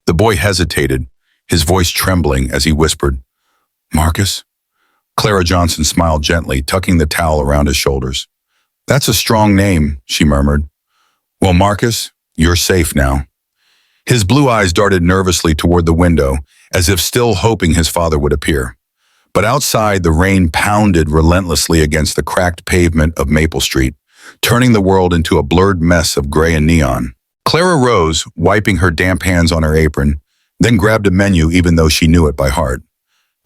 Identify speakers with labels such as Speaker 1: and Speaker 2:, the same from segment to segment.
Speaker 1: The boy hesitated, his voice trembling as he whispered, "Marcus?" Clara Johnson smiled gently, tucking the towel around his shoulders. "That's a strong name," she murmured. "Well, Marcus, you're safe now." His blue eyes darted nervously toward the window, as if still hoping his father would appear. But outside, the rain pounded relentlessly against the cracked pavement of Maple Street, turning the world into a blurred mess of gray and neon. Clara rose, wiping her damp hands on her apron, then grabbed a menu even though she knew it by heart.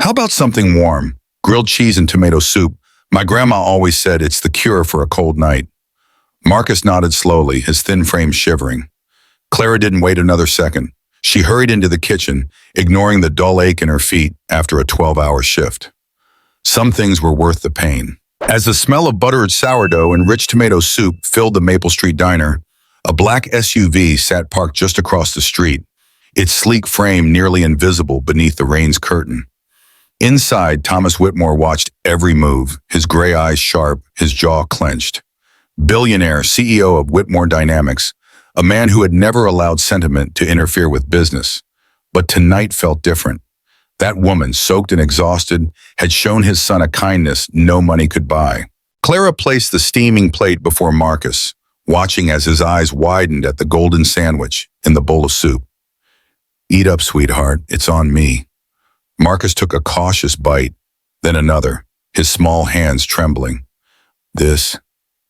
Speaker 1: "How about something warm? Grilled cheese and tomato soup. My grandma always said it's the cure for a cold night." Marcus nodded slowly, his thin frame shivering. Clara didn't wait another second. She hurried into the kitchen, ignoring the dull ache in her feet after a 12-hour shift. Some things were worth the pain. As the smell of buttered sourdough and rich tomato soup filled the Maple Street diner, a black SUV sat parked just across the street, its sleek frame nearly invisible beneath the rain's curtain. Inside, Thomas Whitmore watched every move, his gray eyes sharp, his jaw clenched. Billionaire, CEO of Whitmore Dynamics, a man who had never allowed sentiment to interfere with business. But tonight felt different. That woman, soaked and exhausted, had shown his son a kindness no money could buy. Clara placed the steaming plate before Marcus, watching as his eyes widened at the golden sandwich in the bowl of soup. "Eat up, sweetheart, it's on me." Marcus took a cautious bite, then another, his small hands trembling. This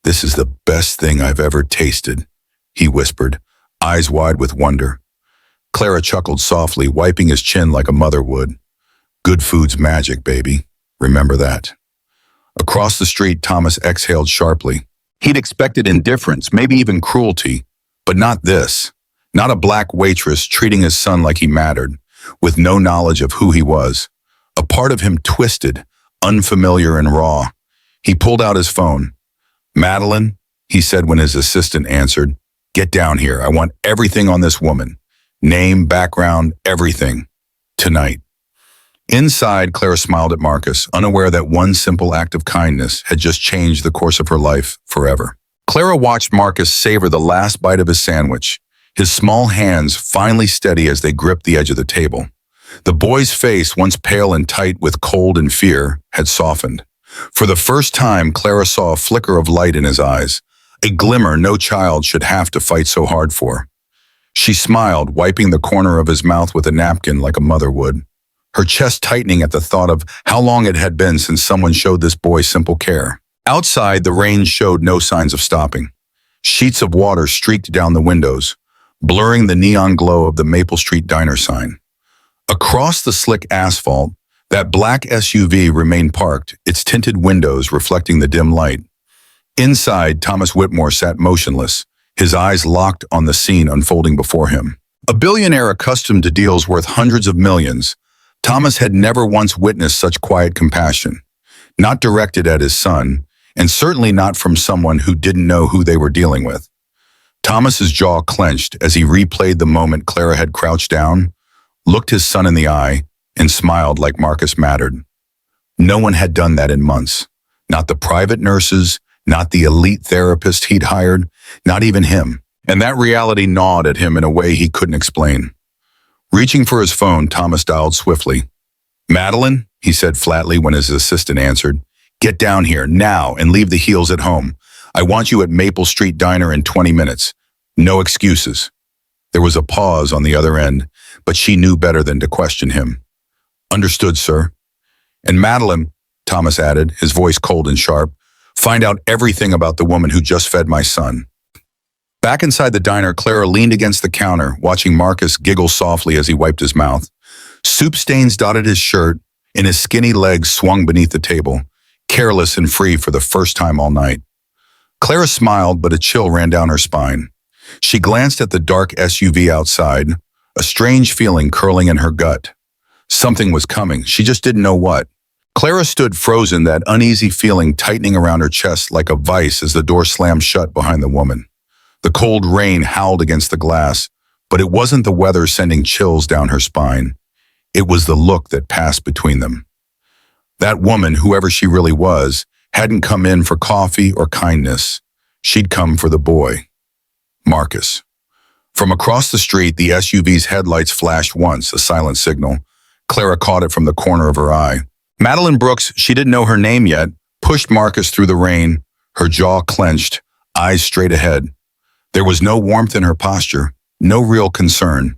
Speaker 1: is the best thing I've ever tasted," he whispered, eyes wide with wonder. Clara chuckled softly, wiping his chin like a mother would. "Good food's magic, baby. Remember that." Across the street, Thomas exhaled sharply. He'd expected indifference, maybe even cruelty, but not this. Not a black waitress treating his son like he mattered, with no knowledge of who he was. A part of him twisted, unfamiliar and raw. He pulled out his phone. "Madeline," he said when his assistant answered, "get down here. I want everything on this woman. Name, background, everything. Tonight." Inside, Clara smiled at Marcus, unaware that one simple act of kindness had just changed the course of her life forever. Clara watched Marcus savor the last bite of his sandwich, his small hands finally steady as they gripped the edge of the table. The boy's face, once pale and tight with cold and fear, had softened. For the first time, Clara saw a flicker of light in his eyes, a glimmer no child should have to fight so hard for. She smiled, wiping the corner of his mouth with a napkin like a mother would, her chest tightening at the thought of how long it had been since someone showed this boy simple care. Outside, the rain showed no signs of stopping. Sheets of water streaked down the windows, blurring the neon glow of the Maple Street diner sign. Across the slick asphalt, that black SUV remained parked, its tinted windows reflecting the dim light. Inside, Thomas Whitmore sat motionless, his eyes locked on the scene unfolding before him. A billionaire accustomed to deals worth hundreds of millions, Thomas had never once witnessed such quiet compassion, not directed at his son, and certainly not from someone who didn't know who they were dealing with. Thomas's jaw clenched as he replayed the moment Clara had crouched down, looked his son in the eye, and smiled like Marcus mattered. No one had done that in months. Not the private nurses, not the elite therapist he'd hired, not even him. And that reality gnawed at him in a way he couldn't explain. Reaching for his phone, Thomas dialed swiftly. "Madeline," he said flatly when his assistant answered, "get down here, now, and leave the heels at home. I want you at Maple Street Diner in 20 minutes. No excuses." There was a pause on the other end, but she knew better than to question him. "Understood, sir." "And Madeline," Thomas added, his voice cold and sharp, "find out everything about the woman who just fed my son." Back inside the diner, Clara leaned against the counter, watching Marcus giggle softly as he wiped his mouth. Soup stains dotted his shirt, and his skinny legs swung beneath the table, careless and free for the first time all night. Clara smiled, but a chill ran down her spine. She glanced at the dark SUV outside, a strange feeling curling in her gut. Something was coming, she just didn't know what. Clara stood frozen, that uneasy feeling tightening around her chest like a vice as the door slammed shut behind the woman. The cold rain howled against the glass, but it wasn't the weather sending chills down her spine. It was the look that passed between them. That woman, whoever she really was, hadn't come in for coffee or kindness. She'd come for the boy. Marcus. From across the street, the SUV's headlights flashed once, a silent signal. Clara caught it from the corner of her eye. Madeline Brooks, she didn't know her name yet, pushed Marcus through the rain, her jaw clenched, eyes straight ahead. There was no warmth in her posture, no real concern.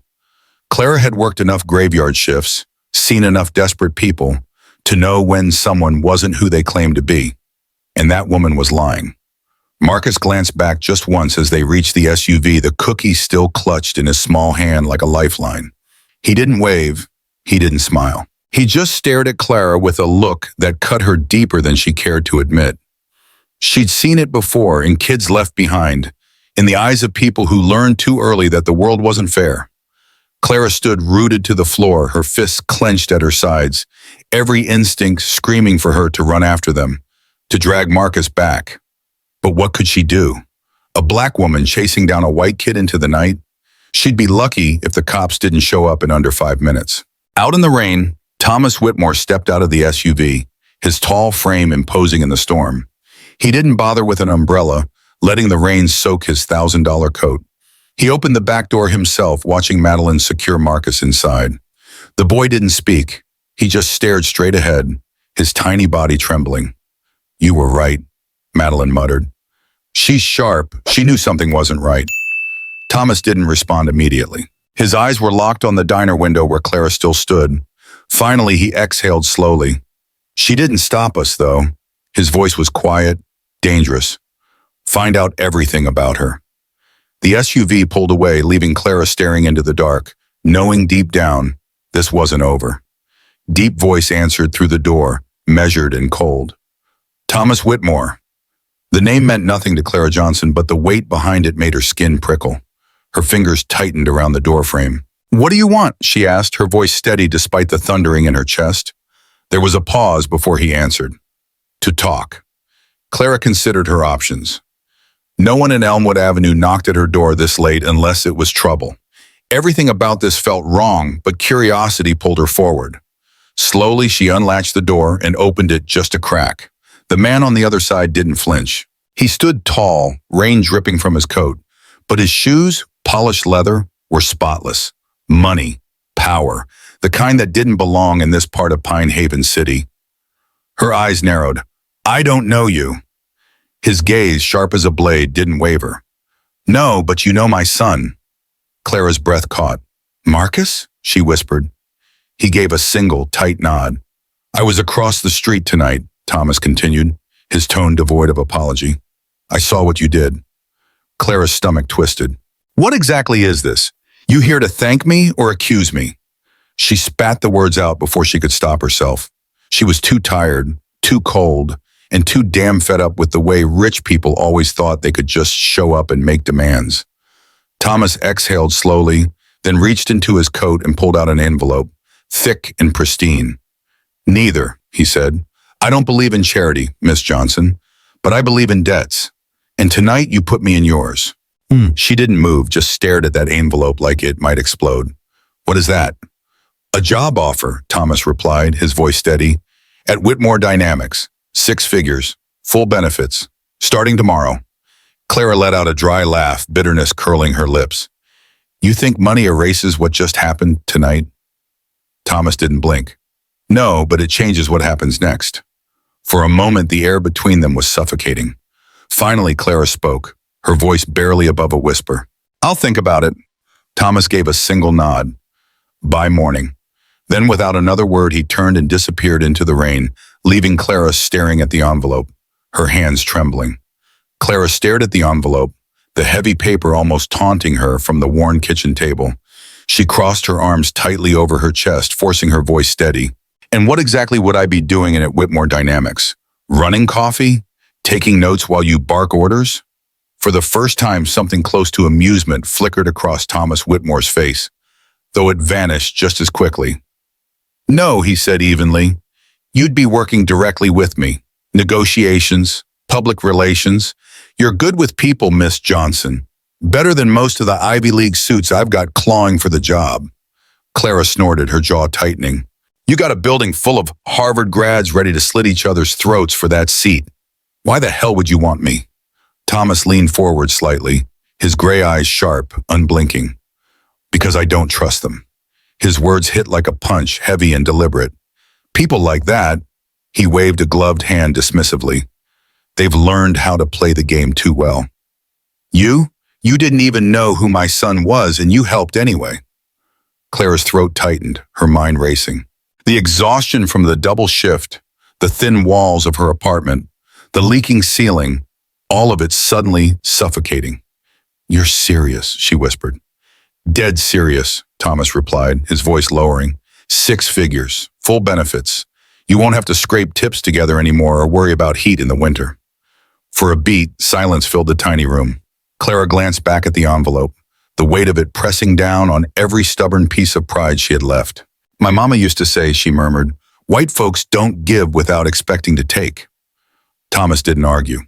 Speaker 1: Clara had worked enough graveyard shifts, seen enough desperate people, to know when someone wasn't who they claimed to be. And that woman was lying. Marcus glanced back just once as they reached the SUV, the cookie still clutched in his small hand like a lifeline. He didn't wave, he didn't smile. He just stared at Clara with a look that cut her deeper than she cared to admit. She'd seen it before in Kids Left Behind, in the eyes of people who learned too early that the world wasn't fair. Clara stood rooted to the floor, her fists clenched at her sides, every instinct screaming for her to run after them, to drag Marcus back. But what could she do? A black woman chasing down a white kid into the night? She'd be lucky if the cops didn't show up in under 5 minutes. Out in the rain, Thomas Whitmore stepped out of the SUV, his tall frame imposing in the storm. He didn't bother with an umbrella, letting the rain soak his $1,000 coat. He opened the back door himself, watching Madeline secure Marcus inside. The boy didn't speak. He just stared straight ahead, his tiny body trembling. "You were right," Madeline muttered. "She's sharp." She knew something wasn't right. Thomas didn't respond immediately. His eyes were locked on the diner window where Clara still stood. Finally, he exhaled slowly. "She didn't stop us, though." His voice was quiet, dangerous. "Find out everything about her." The SUV pulled away, leaving Clara staring into the dark, knowing deep down this wasn't over. Deep voice answered through the door, measured and cold. "Thomas Whitmore." The name meant nothing to Clara Johnson, but the weight behind it made her skin prickle. Her fingers tightened around the doorframe. "What do you want?" she asked, her voice steady despite the thundering in her chest. There was a pause before he answered. "To talk." Clara considered her options. No one in Elmwood Avenue knocked at her door this late unless it was trouble. Everything about this felt wrong, but curiosity pulled her forward. Slowly, she unlatched the door and opened it just a crack. The man on the other side didn't flinch. He stood tall, rain dripping from his coat, but his shoes, polished leather, were spotless. Money, power, the kind that didn't belong in this part of Pine Haven City. Her eyes narrowed. "I don't know you." His gaze, sharp as a blade, didn't waver. "No, but you know my son." Clara's breath caught. "Marcus?" she whispered. He gave a single, tight nod. "I was across the street tonight," Thomas continued, his tone devoid of apology. "I saw what you did." Clara's stomach twisted. "What exactly is this? You here to thank me or accuse me?" She spat the words out before she could stop herself. She was too tired, too cold, and too damn fed up with the way rich people always thought they could just show up and make demands. Thomas exhaled slowly, then reached into his coat and pulled out an envelope, thick and pristine. "Neither," he said. "I don't believe in charity, Miss Johnson, but I believe in debts. And tonight you put me in yours." She didn't move, just stared at that envelope like it might explode. "What is that?" "A job offer," Thomas replied, his voice steady. "At Whitmore Dynamics. 6 figures. Full benefits. Starting tomorrow." Clara let out a dry laugh, bitterness curling her lips. "You think money erases what just happened tonight?" Thomas didn't blink. "No, but it changes what happens next." For a moment, the air between them was suffocating. Finally, Clara spoke, her voice barely above a whisper. "I'll think about it." Thomas gave a single nod. "By morning." Then, without another word, he turned and disappeared into the rain, leaving Clara staring at the envelope, her hands trembling. Clara stared at the envelope, the heavy paper almost taunting her from the worn kitchen table. She crossed her arms tightly over her chest, forcing her voice steady. "And what exactly would I be doing in at Whitmore Dynamics? Running coffee? Taking notes while you bark orders?" For the first time, something close to amusement flickered across Thomas Whitmore's face, though it vanished just as quickly. "No," he said evenly. "You'd be working directly with me. Negotiations, public relations. You're good with people, Miss Johnson. Better than most of the Ivy League suits I've got clawing for the job." Clara snorted, her jaw tightening. "You got a building full of Harvard grads ready to slit each other's throats for that seat. Why the hell would you want me?" Thomas leaned forward slightly, his gray eyes sharp, unblinking. Because I don't trust them. His words hit like a punch, heavy and deliberate. People like that, he waved a gloved hand dismissively. They've learned how to play the game too well. You didn't even know who my son was and you helped anyway. Clara's throat tightened, her mind racing. The exhaustion from the double shift, the thin walls of her apartment, the leaking ceiling, all of it suddenly suffocating. You're serious, she whispered. Dead serious, Thomas replied, his voice lowering. 6 figures, full benefits. You won't have to scrape tips together anymore or worry about heat in the winter. For a beat, silence filled the tiny room. Clara glanced back at the envelope, the weight of it pressing down on every stubborn piece of pride she had left. My mama used to say, she murmured, white folks don't give without expecting to take. Thomas didn't argue.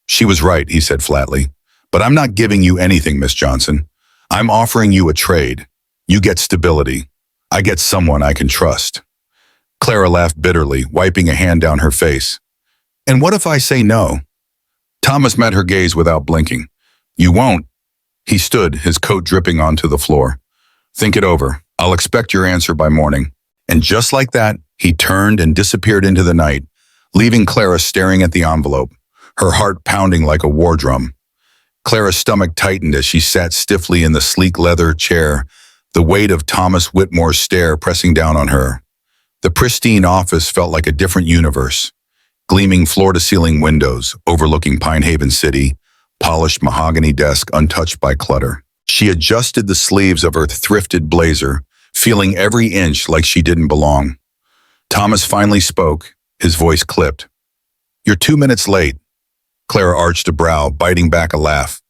Speaker 1: She was right, he said flatly. But I'm not giving you anything, Miss Johnson. I'm offering you a trade. You get stability. I get someone I can trust. Clara laughed bitterly, wiping a hand down her face. And what if I say no? Thomas met her gaze without blinking. You won't. He stood, his coat dripping onto the floor. Think it over. I'll expect your answer by morning. And just like that, he turned and disappeared into the night, leaving Clara staring at the envelope, her heart pounding like a war drum. Clara's stomach tightened as she sat stiffly in the sleek leather chair, the weight of Thomas Whitmore's stare pressing down on her. The pristine office felt like a different universe. Gleaming floor-to-ceiling windows overlooking Pine Haven City, polished mahogany desk untouched by clutter. She adjusted the sleeves of her thrifted blazer, feeling every inch like she didn't belong. Thomas finally spoke, his voice clipped. You're 2 minutes late. Clara arched a brow, biting back a laugh.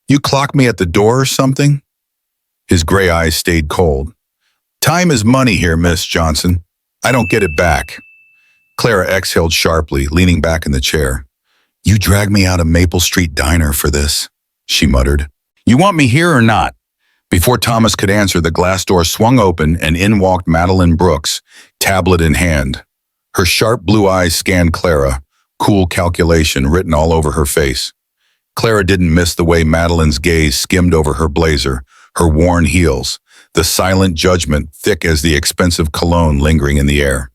Speaker 1: You clocked me at the door or something? His gray eyes stayed cold. Time is money here, Miss Johnson. I don't get it back. Clara exhaled sharply, leaning back in the chair. You dragged me out of Maple Street Diner for this, she muttered. You want me here or not? Before Thomas could answer, the glass door swung open and in walked Madeline Brooks, tablet in hand. Her sharp blue eyes scanned Clara, cool calculation written all over her face. Clara didn't miss the way Madeline's gaze skimmed over her blazer, her worn heels, the silent judgment thick as the expensive cologne lingering in the air.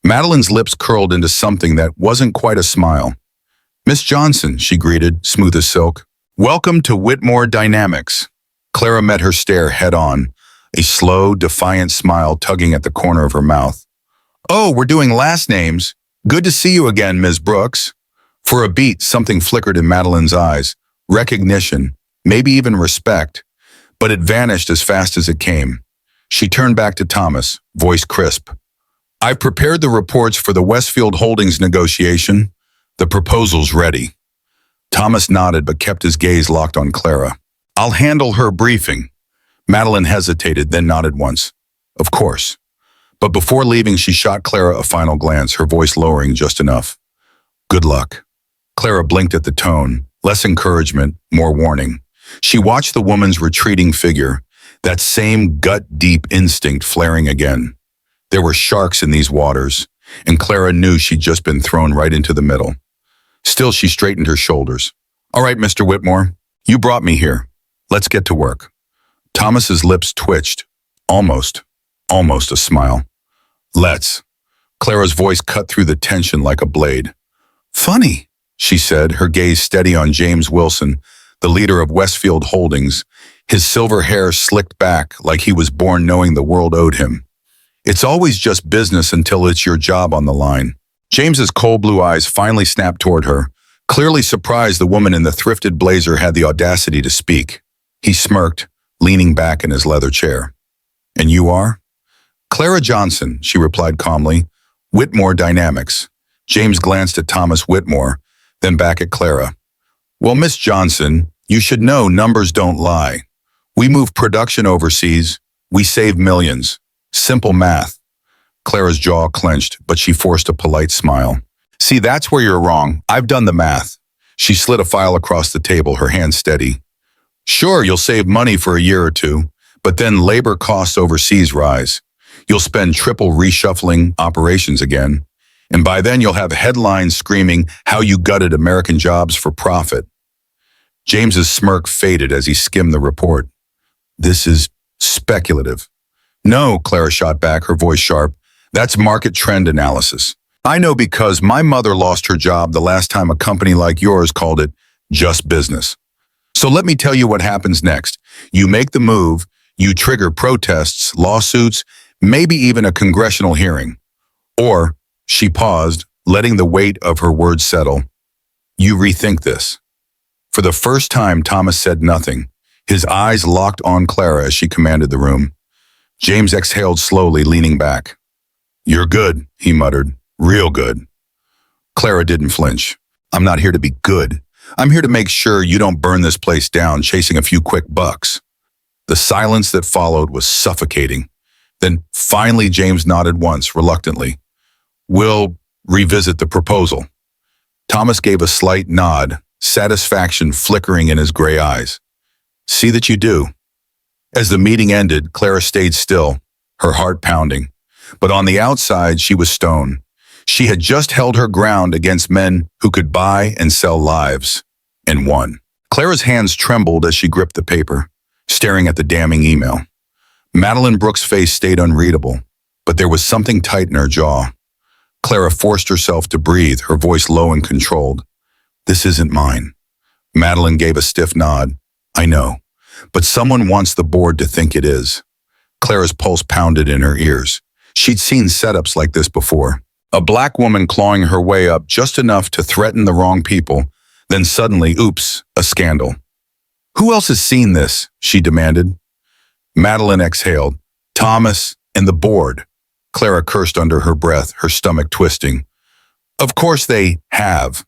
Speaker 1: Madeline's lips curled into something that wasn't quite a smile. Miss Johnson, she greeted, smooth as silk. Welcome to Whitmore Dynamics. Clara met her stare head-on, a slow, defiant smile tugging at the corner of her mouth. Oh, we're doing last names. Good to see you again, Ms. Brooks. For a beat, something flickered in Madeline's eyes. Recognition, maybe even respect. But it vanished as fast as it came. She turned back to Thomas, voice crisp. I've prepared the reports for the Westfield Holdings negotiation. The proposal's ready. Thomas nodded but kept his gaze locked on Clara. I'll handle her briefing. Madeline hesitated, then nodded once. Of course. But before leaving, she shot Clara a final glance, her voice lowering just enough. Good luck. Clara blinked at the tone, less encouragement, more warning. She watched the woman's retreating figure, that same gut-deep instinct flaring again. There were sharks in these waters, and Clara knew she'd just been thrown right into the middle. Still, she straightened her shoulders. All right, Mr. Whitmore, you brought me here. Let's get to work. Thomas's lips twitched. Almost a smile. Let's. Clara's voice cut through the tension like a blade. Funny, she said, her gaze steady on James Wilson, the leader of Westfield Holdings, his silver hair slicked back like he was born knowing the world owed him. It's always just business until it's your job on the line. James's cold blue eyes finally snapped toward her, clearly surprised the woman in the thrifted blazer had the audacity to speak. He smirked, leaning back in his leather chair. And you are? Clara Johnson, she replied calmly. Whitmore Dynamics. James glanced at Thomas Whitmore, then back at Clara. Well, Miss Johnson, you should know numbers don't lie. We move production overseas. We save millions. Simple math. Clara's jaw clenched, but she forced a polite smile. See, that's where you're wrong. I've done the math. She slid a file across the table, her hand steady. Sure, you'll save money for a year or two, but then labor costs overseas rise. You'll spend triple reshuffling operations again, and by then you'll have headlines screaming how you gutted American jobs for profit. James's smirk faded as he skimmed the report. This is speculative. No, Clara shot back, her voice sharp. That's market trend analysis. I know because my mother lost her job the last time a company like yours called it just business. So let me tell you what happens next. You make the move, you trigger protests, lawsuits, maybe even a congressional hearing. Or, she paused, letting the weight of her words settle. You rethink this. For the first time, Thomas said nothing. His eyes locked on Clara as she commanded the room. James exhaled slowly, leaning back. You're good, he muttered. Real good. Clara didn't flinch. I'm not here to be good. I'm here to make sure you don't burn this place down chasing a few quick bucks. The silence that followed was suffocating. Then finally James nodded once, reluctantly. We'll revisit the proposal. Thomas gave a slight nod, satisfaction flickering in his gray eyes. See that you do. As the meeting ended, Clara stayed still, her heart pounding. But on the outside, she was stone. She had just held her ground against men who could buy and sell lives, and won. Clara's hands trembled as she gripped the paper, staring at the damning email. Madeline Brooks' face stayed unreadable, but there was something tight in her jaw. Clara forced herself to breathe, her voice low and controlled. This isn't mine. Madeline gave a stiff nod. I know, but someone wants the board to think it is. Clara's pulse pounded in her ears. She'd seen setups like this before. A black woman clawing her way up just enough to threaten the wrong people, then suddenly, oops, a scandal. Who else has seen this? She demanded. Madeline exhaled. Thomas and the board. Clara cursed under her breath, her stomach twisting. Of course they have.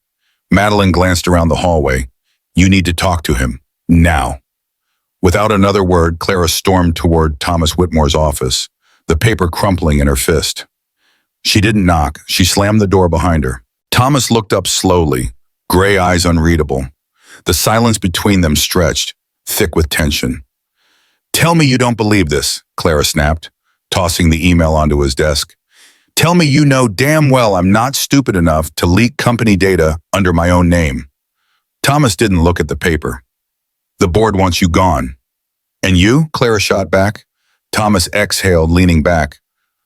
Speaker 1: Madeline glanced around the hallway. You need to talk to him. Now. Without another word, Clara stormed toward Thomas Whitmore's office, the paper crumpling in her fist. She didn't knock. She slammed the door behind her. Thomas looked up slowly, gray eyes unreadable. The silence between them stretched, thick with tension. Tell me you don't believe this, Clara snapped, tossing the email onto his desk. Tell me you know damn well I'm not stupid enough to leak company data under my own name. Thomas didn't look at the paper. The board wants you gone. And you? Clara shot back. Thomas exhaled, leaning back.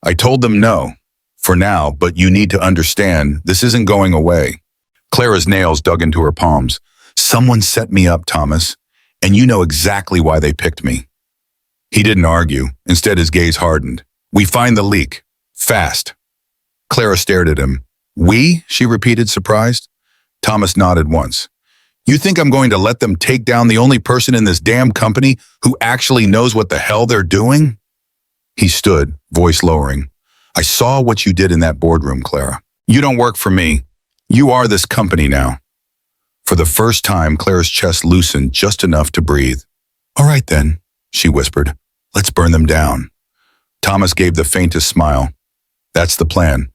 Speaker 1: I told them no. For now, but you need to understand, this isn't going away. Clara's nails dug into her palms. Someone set me up, Thomas, and you know exactly why they picked me. He didn't argue. Instead, his gaze hardened. We find the leak. Fast. Clara stared at him. We? She repeated, surprised. Thomas nodded once. You think I'm going to let them take down the only person in this damn company who actually knows what the hell they're doing? He stood, voice lowering. I saw what you did in that boardroom, Clara. You don't work for me. You are this company now. For the first time, Clara's chest loosened just enough to breathe. All right then, she whispered. Let's burn them down. Thomas gave the faintest smile. That's the plan.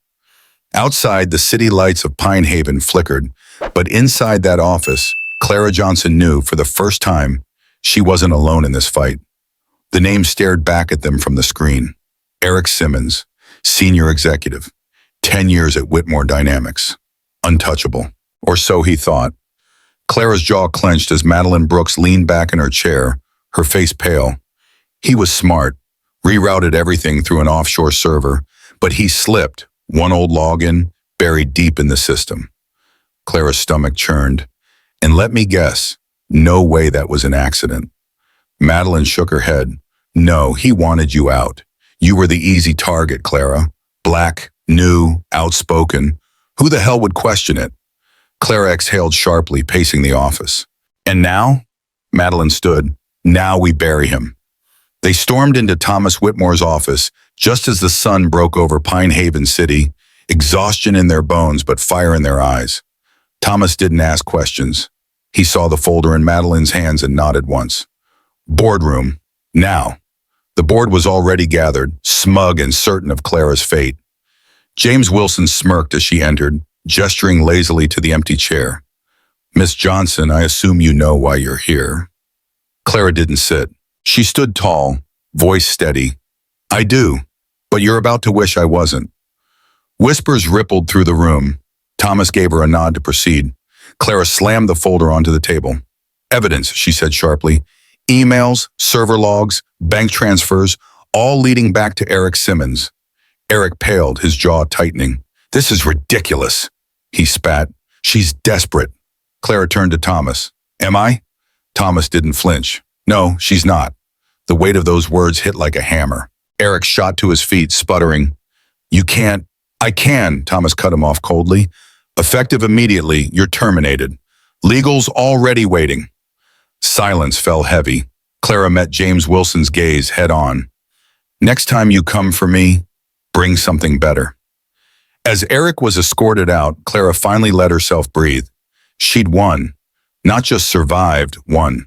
Speaker 1: Outside, the city lights of Pine Haven flickered, but inside that office, Clara Johnson knew for the first time she wasn't alone in this fight. The name stared back at them from the screen. Eric Simmons, senior executive, 10 years at Whitmore Dynamics. Untouchable. Or so he thought. Clara's jaw clenched as Madeline Brooks leaned back in her chair, her face pale. He was smart, rerouted everything through an offshore server, but he slipped, one old login, buried deep in the system. Clara's stomach churned. And let me guess, no way that was an accident. Madeline shook her head. No, he wanted you out. You were the easy target, Clara. Black, new, outspoken. Who the hell would question it? Clara exhaled sharply, pacing the office. And now? Madeline stood. Now we bury him. They stormed into Thomas Whitmore's office just as the sun broke over Pine Haven City, exhaustion in their bones but fire in their eyes. Thomas didn't ask questions. He saw the folder in Madeline's hands and nodded once. Boardroom. Now. The board was already gathered, smug and certain of Clara's fate. James Wilson smirked as she entered, gesturing lazily to the empty chair. Miss Johnson, I assume you know why you're here. Clara didn't sit. She stood tall, voice steady. I do, but you're about to wish I wasn't. Whispers rippled through the room. Thomas gave her a nod to proceed. Clara slammed the folder onto the table. Evidence, she said sharply. Emails, server logs, bank transfers, all leading back to Eric Simmons. Eric paled, his jaw tightening. This is ridiculous, he spat. She's desperate. Clara turned to Thomas. Am I? Thomas didn't flinch. No, she's not. The weight of those words hit like a hammer. Eric shot to his feet, sputtering. You can't. I can, Thomas cut him off coldly. Effective immediately, you're terminated. Legal's already waiting. Silence fell heavy. Clara met James Wilson's gaze head on. Next time you come for me, bring something better. As Eric was escorted out, Clara finally let herself breathe. She'd won. Not just survived, won.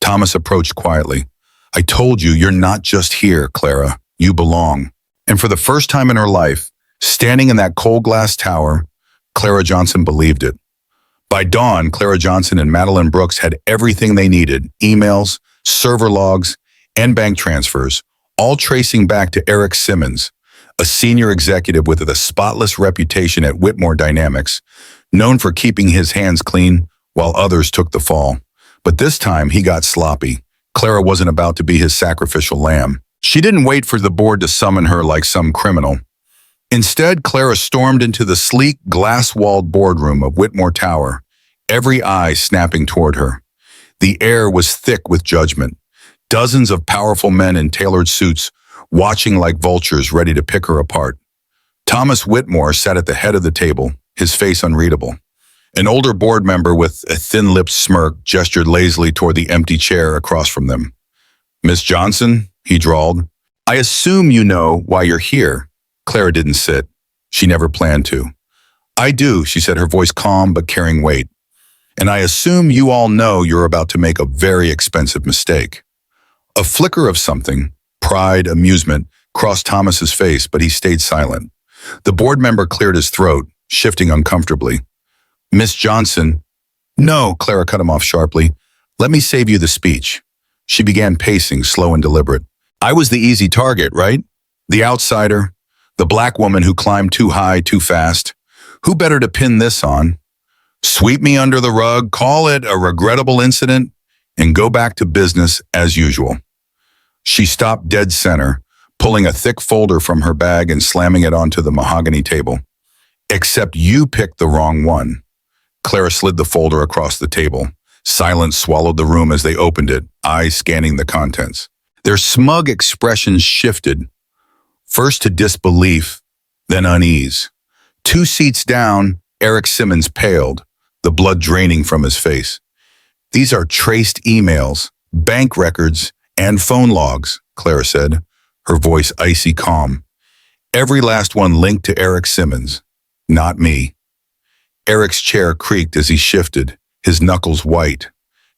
Speaker 1: Thomas approached quietly. I told you, you're not just here, Clara. You belong. And for the first time in her life, standing in that cold glass tower, Clara Johnson believed it. By dawn, Clara Johnson and Madeline Brooks had everything they needed, emails, server logs, and bank transfers, all tracing back to Eric Simmons, a senior executive with a spotless reputation at Whitmore Dynamics, known for keeping his hands clean while others took the fall. But this time, he got sloppy. Clara wasn't about to be his sacrificial lamb. She didn't wait for the board to summon her like some criminal. Instead, Clara stormed into the sleek, glass-walled boardroom of Whitmore Tower, every eye snapping toward her. The air was thick with judgment. Dozens of powerful men in tailored suits watching like vultures ready to pick her apart. Thomas Whitmore sat at the head of the table, his face unreadable. An older board member with a thin-lipped smirk gestured lazily toward the empty chair across from them. Miss Johnson, he drawled, I assume you know why you're here. Clara didn't sit. She never planned to. I do, she said, her voice calm but carrying weight. And I assume you all know you're about to make a very expensive mistake. A flicker of something, pride, amusement, crossed Thomas's face, but he stayed silent. The board member cleared his throat, shifting uncomfortably. Miss Johnson. No, Clara cut him off sharply. Let me save you the speech. She began pacing, slow and deliberate. I was the easy target, right? The outsider. The black woman who climbed too high, too fast. Who better to pin this on? Sweep me under the rug, call it a regrettable incident, and go back to business as usual. She stopped dead center, pulling a thick folder from her bag and slamming it onto the mahogany table. Except you picked the wrong one. Clara slid the folder across the table. Silence swallowed the room as they opened it, eyes scanning the contents. Their smug expressions shifted, first to disbelief, then unease. 2 seats down, Eric Simmons paled, the blood draining from his face. These are traced emails, bank records, and phone logs, Clara said, her voice icy calm. Every last one linked to Eric Simmons, not me. Eric's chair creaked as he shifted, his knuckles white.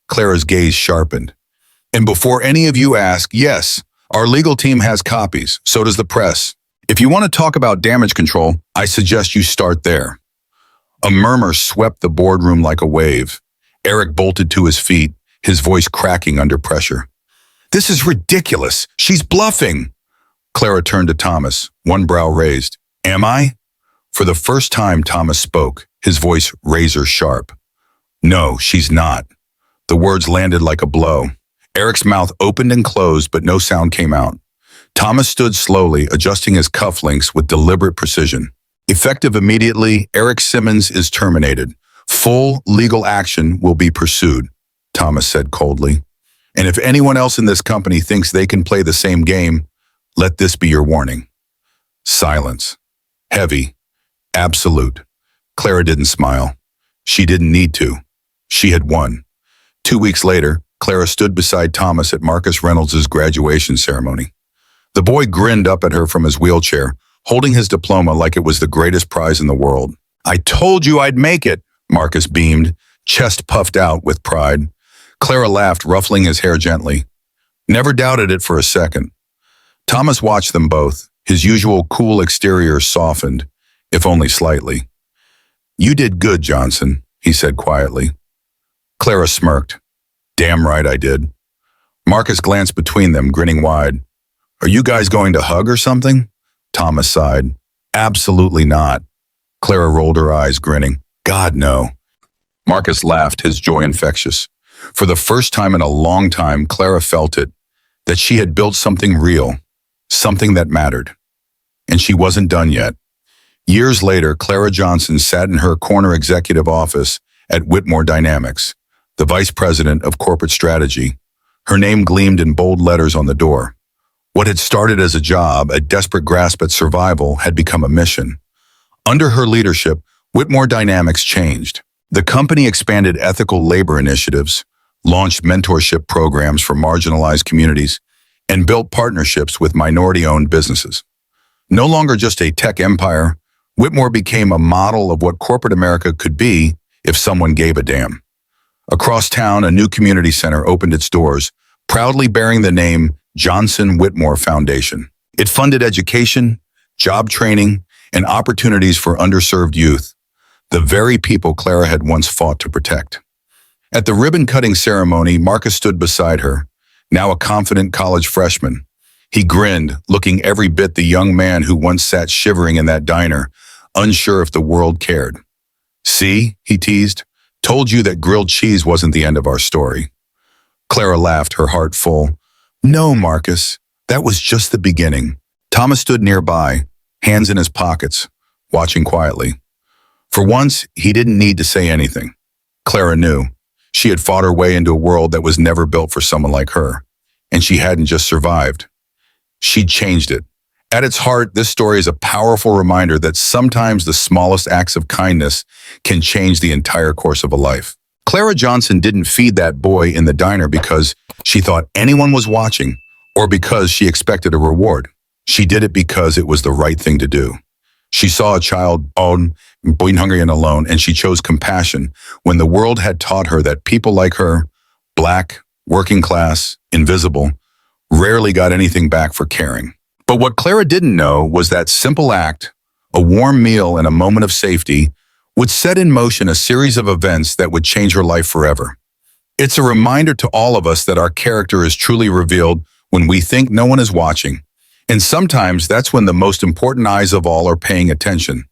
Speaker 1: Clara's gaze sharpened. And before any of you ask, yes, our legal team has copies, so does the press. If you want to talk about damage control, I suggest you start there. A murmur swept the boardroom like a wave. Eric bolted to his feet, his voice cracking under pressure. This is ridiculous. She's bluffing. Clara turned to Thomas, one brow raised. Am I? For the first time, Thomas spoke, his voice razor sharp. No, she's not. The words landed like a blow. Eric's mouth opened and closed, but no sound came out. Thomas stood slowly, adjusting his cufflinks with deliberate precision. Effective immediately, Eric Simmons is terminated. Full legal action will be pursued, Thomas said coldly. And if anyone else in this company thinks they can play the same game, let this be your warning. Silence. Heavy. Absolute. Clara didn't smile. She didn't need to. She had won. 2 weeks later, Clara stood beside Thomas at Marcus Reynolds' graduation ceremony. The boy grinned up at her from his wheelchair, holding his diploma like it was the greatest prize in the world. I told you I'd make it, Marcus beamed, chest puffed out with pride. Clara laughed, ruffling his hair gently. Never doubted it for a second. Thomas watched them both, his usual cool exterior softened, if only slightly. You did good, Johnson, he said quietly. Clara smirked. Damn right I did. Marcus glanced between them, grinning wide. Are you guys going to hug or something? Thomas sighed. Absolutely not. Clara rolled her eyes, grinning. God, no. Marcus laughed, his joy infectious. For the first time in a long time, Clara felt it, that she had built something real, something that mattered. And she wasn't done yet. Years later, Clara Johnson sat in her corner executive office at Whitmore Dynamics, the vice president of corporate strategy. Her name gleamed in bold letters on the door. What had started as a job, a desperate grasp at survival, had become a mission. Under her leadership, Whitmore Dynamics changed. The company expanded ethical labor initiatives, launched mentorship programs for marginalized communities, and built partnerships with minority-owned businesses. No longer just a tech empire, Whitmore became a model of what corporate America could be if someone gave a damn. Across town, a new community center opened its doors, proudly bearing the name Johnson Whitmore Foundation. It funded education, job training, and opportunities for underserved youth, the very people Clara had once fought to protect. At the ribbon-cutting ceremony, Marcus stood beside her, now a confident college freshman. He grinned, looking every bit the young man who once sat shivering in that diner, unsure if the world cared. "See," he teased, "told you that grilled cheese wasn't the end of our story." Clara laughed, her heart full. "No, Marcus, that was just the beginning." Thomas stood nearby, hands in his pockets, watching quietly. For once, he didn't need to say anything. Clara knew. She had fought her way into a world that was never built for someone like her. And she hadn't just survived. She'd changed it. At its heart, this story is a powerful reminder that sometimes the smallest acts of kindness can change the entire course of a life. Clara Johnson didn't feed that boy in the diner because she thought anyone was watching or because she expected a reward. She did it because it was the right thing to do. She saw a child being hungry and alone, and she chose compassion when the world had taught her that people like her, black, working class, invisible, rarely got anything back for caring. But what Clara didn't know was that simple act, a warm meal and a moment of safety, would set in motion a series of events that would change her life forever. It's a reminder to all of us that our character is truly revealed when we think no one is watching. And sometimes that's when the most important eyes of all are paying attention.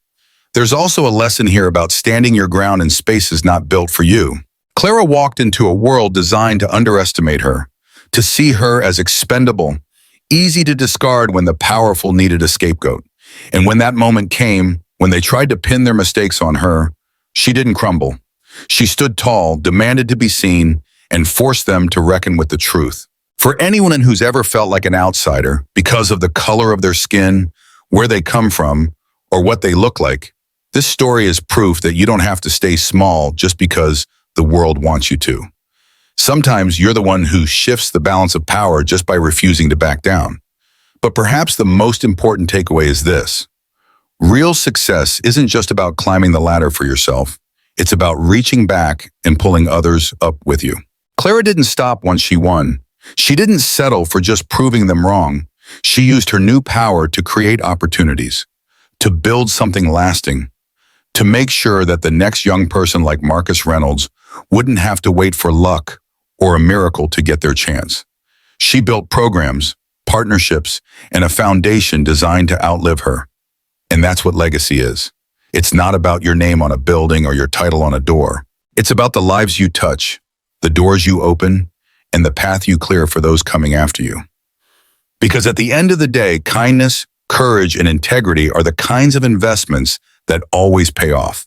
Speaker 1: There's also a lesson here about standing your ground in spaces not built for you. Clara walked into a world designed to underestimate her, to see her as expendable, easy to discard when the powerful needed a scapegoat. And when that moment came, when they tried to pin their mistakes on her, she didn't crumble. She stood tall, demanded to be seen, and forced them to reckon with the truth. For anyone who's ever felt like an outsider because of the color of their skin, where they come from, or what they look like, this story is proof that you don't have to stay small just because the world wants you to. Sometimes you're the one who shifts the balance of power just by refusing to back down. But perhaps the most important takeaway is this. Real success isn't just about climbing the ladder for yourself. It's about reaching back and pulling others up with you. Clara didn't stop once she won. She didn't settle for just proving them wrong. She used her new power to create opportunities, to build something lasting, to make sure that the next young person like Marcus Reynolds wouldn't have to wait for luck or a miracle to get their chance. She built programs, partnerships, and a foundation designed to outlive her. And that's what legacy is. It's not about your name on a building or your title on a door. It's about the lives you touch, the doors you open, and the path you clear for those coming after you. Because at the end of the day, kindness, courage, and integrity are the kinds of investments that always pay off.